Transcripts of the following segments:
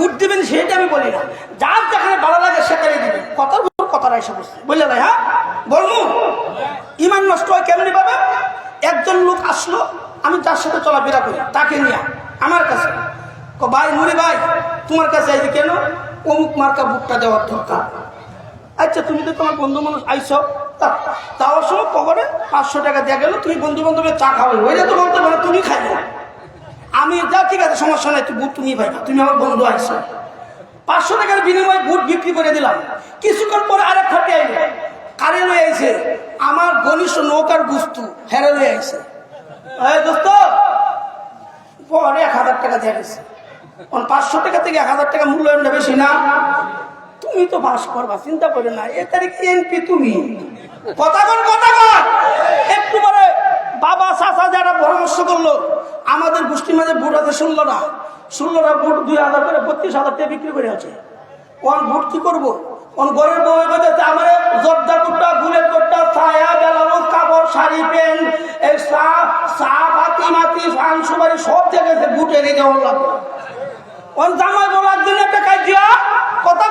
Vote দিবেন সেটা আমি বলি না, যার যেখানে ভালো লাগে সেখানে দিবেন। কথার উপর কথাটা এসে বসছে, বুঝলে ভাই? হ্যাঁ বলবো, ইমান নষ্ট হয় কেমনি ভাবে? একজন লোক আসলো, আমি যার সাথে চলাফেরা করি তাকে নিয়ে আমার কাছে, ভাই নুরি ভাই তোমার কাছে আইছি কেন? অমুক মার্কা ভোটটা দেওয়ার দরকার। আচ্ছা তুমি তো তোমার বন্ধু মানুষ আইসো, যাওয়ার সময় পকেটে 500 টাকা দেওয়া গেল, তুমি বন্ধু বান্ধবের চা খাওয়াই, ওইটা তো বলতে পারো তুমি খাইবে। আমি যা ঠিক আছে সমস্যা নাই, তুই ভোট তুমি পাইবা, তুমি আমার বন্ধু আইসো। 500 টাকার বিনিময়ে ভোট বিক্রি করে দিলাম। কিছুক্ষণ পরে আরেক খাটি আইলে কারে লয়ে আইছে, আমার ঘনিষ্ঠ নৌকার গুস্তু হেরে লয়ে আইছে। দোস্ত পরে 1000 টাকা দিয়ে গেছে। 500 টাকা থেকে 1000 টাকা মূল্যায়নটা বেশি না? তুমি তো বাস করবা, চিন্তা করে না। এ তারিখ এমপি তুমি, কথা কন একটু পরে বাবা চাচা যারা পরামর্শ করলো, আমাদের গোষ্ঠীর মাঝে ভোট আছে 16টা ভোট 2000 করে 32,000 টাকা বিক্রি করে আছে। ওন ভোট কি করবো? ওন ঘরের বউ বাজাতে আমার জর্দা কোট্টা, গুলের কোট্টা, ছায়া, বেলারোজ, কাপড়, শাড়ি, প্যান্ট, এই চা পাতি মাতি ফান সুপারি সব জায়গাতে ভোটে নিয়ে যাওয়া লাগবে। ওন জামাই বলার জন্য একটা কাজিয়া, কথা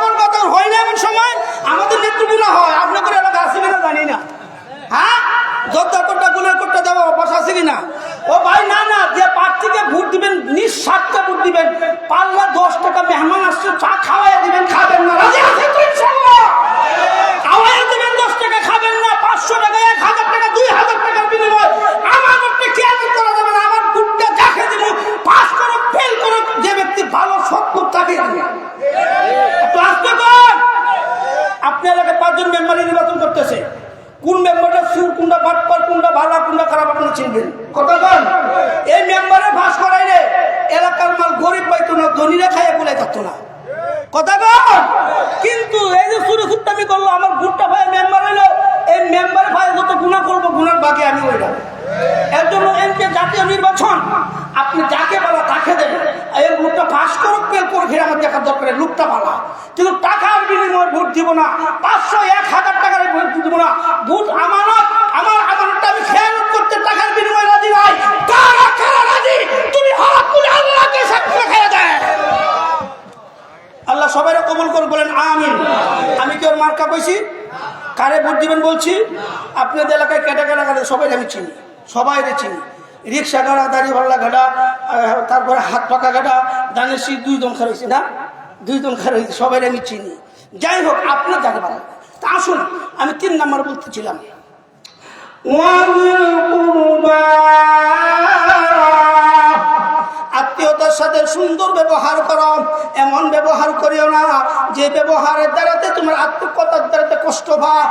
হয় না এমন সময় আমাদের নেতৃত্ব হয়। আপনাদের এলাকা আছে কিনা জানি না। হ্যাঁ জর্দা কোট্টা, গুলের কোট্টা দেওয়া অভ্যাস আছে কিনা? ও ভাই না না, যে প্রার্থীকে ভোট দিবেন নিঃস্বার্থে ভোট দিবেন। পাল্লা 10 টাকা মেহমান আসছে, চা খাওয়াই দিবেন, খাবেন না? রাজি আছে তো ইনশাআল্লাহ? খাওয়াই দিবেন, 10 টাকা খাবেন না। 500 টাকা, 1000 টাকা, 2000 টাকার বিনিময় আমার ভোটটা খেয়াল করা যাবে না। আমার ভোটটা যাকে দিব, পাস করো ফেল করো, যে ব্যক্তি ভালো সত্য তাকে দিবেন। একটু আসতে কর। আপনি এলাকায় 5 জন মেম্বারই নির্বাচন করতেছে, কোন মেম্বারটা সুর, কোনটা বাটপার, কোনটা ভালো, কোনটা খারাপ আপনি চিনবেন। কথা বল, এই মেম্বারে ফাঁস করাই রে এলাকার মাল গরিব পাইতো না, ধনীরা খাইয়ে বলে থাকতো না। কথা বল, কিন্তু এই যে সুরে সুট্টামি করলো, আমার ভোটটা ভাই মেম্বার হইলো, এই মেম্বার ভাই যত গুণা করবো গুণার বাকি আমি হইলাম। এর জন্য এমপি জাতীয় নির্বাচন, আপনি যাকে বলা তাকে দেবেন। এই লোকটা ফাঁস করুক পেল করে ঘিরে আমার দেখার দরকার, লোকটা বলা, কিন্তু টাকার বিনিময়ে ভোট দিব না। 500, 1000 টাকার ভোট দিব না। ভোট আমানত, আমার আমানতটা আমি খেয়ানত করতে টাকার বিনিময়ে রাজি নাই। কারা কারা রাজি? তুমি হাত তুলে আল্লাহকে সাক্ষী খেয়ে দেয়। আল্লাহ সবাই কবুল করে বলেন আমিন। আমি কি ওর মার্কা কইছি? কারে ভোট দিবেন বলছি? আপনাদের এলাকায় কেটা সবাই আমি চিনি, সবাই চিনি। রিক্সা গাড়া, দাঁড়িয়ে ভাল্লা গাড়া, তারপরে হাত পাকা গাড়া, দানের শীত 2 জন খারাইছে না, 2 জন খারাইছে, সবাই আমি চিনি। যাই হোক, আপনার যাকে ভালো তা আসুন, আমি 3 নাম্বার বলতেছিলাম, আত্মীয়তার সাথে সুন্দর ব্যবহার করো। এমন ব্যবহার করিও না যে ব্যবহারের দ্বারাতে তোমার আত্মীয়তার দ্বারাতে কষ্ট হয়।